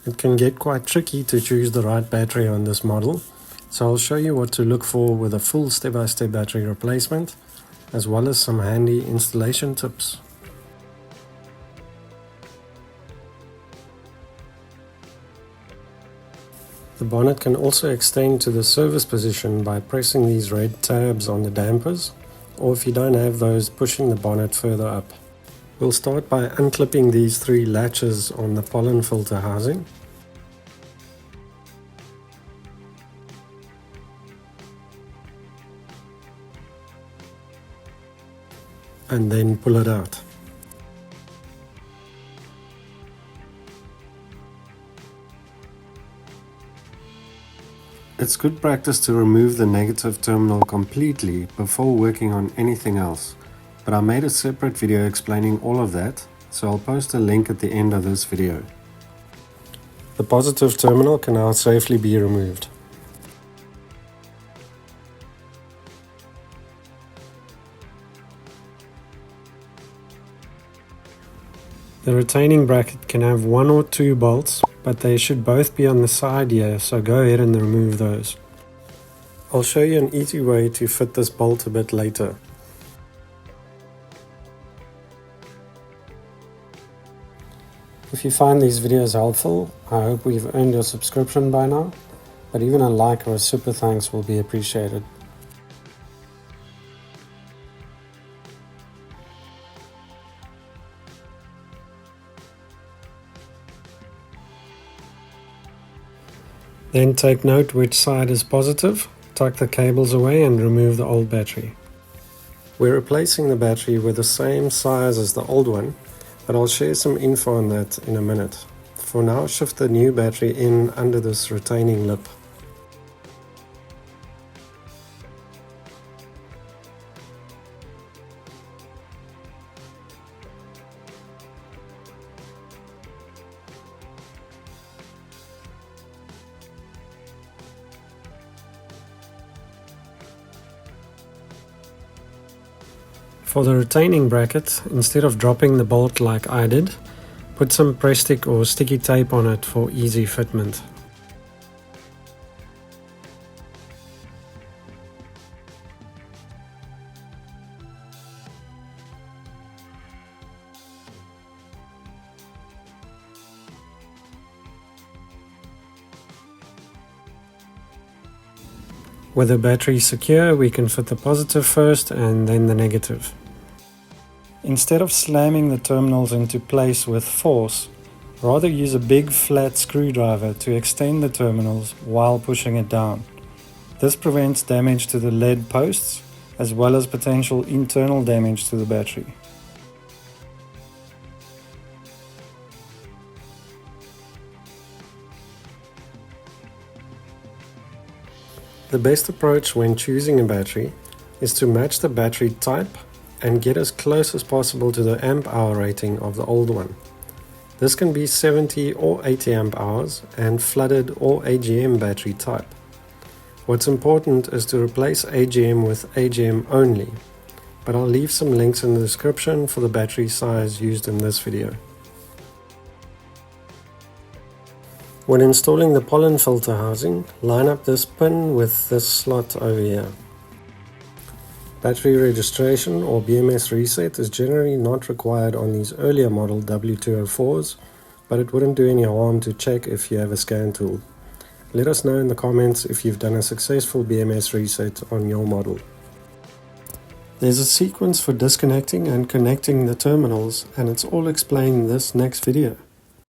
It can get quite tricky to choose the right battery on this model, so I'll show you what to look for with a full step-by-step battery replacement, as well as some handy installation tips. The bonnet can also extend to the service position by pressing these red tabs on the dampers, or if you don't have those, pushing the bonnet further up. We'll start by unclipping these three latches on the pollen filter housing. And then pull it out. It's good practice to remove the negative terminal completely before working on anything else, but I made a separate video explaining all of that, so I'll post a link at the end of this video. The positive terminal can now safely be removed. The retaining bracket can have 1 or 2 bolts, but they should both be on the side here, so go ahead and remove those. I'll show you an easy way to fit this bolt a bit later. If you find these videos helpful, I hope we've earned your subscription by now, but even a like or a super thanks will be appreciated. Then take note which side is positive, tuck the cables away and remove the old battery. We're replacing the battery with the same size as the old one, but I'll share some info on that in a minute. For now, shift the new battery in under this retaining lip. For the retaining bracket, instead of dropping the bolt like I did, put some press stick or sticky tape on it for easy fitment. With the battery secure, we can fit the positive first and then the negative. Instead of slamming the terminals into place with force, rather use a big flat screwdriver to extend the terminals while pushing it down. This prevents damage to the lead posts as well as potential internal damage to the battery. The best approach when choosing a battery is to match the battery type and get as close as possible to the amp hour rating of the old one. This can be 70 or 80 amp hours and flooded or AGM battery type. What's important is to replace AGM with AGM only, but I'll leave some links in the description for the battery size used in this video. When installing the pollen filter housing, line up this pin with this slot over here. Battery registration or BMS reset is generally not required on these earlier model W204s, but it wouldn't do any harm to check if you have a scan tool. Let us know in the comments if you've done a successful BMS reset on your model. There's a sequence for disconnecting and connecting the terminals, and it's all explained in this next video.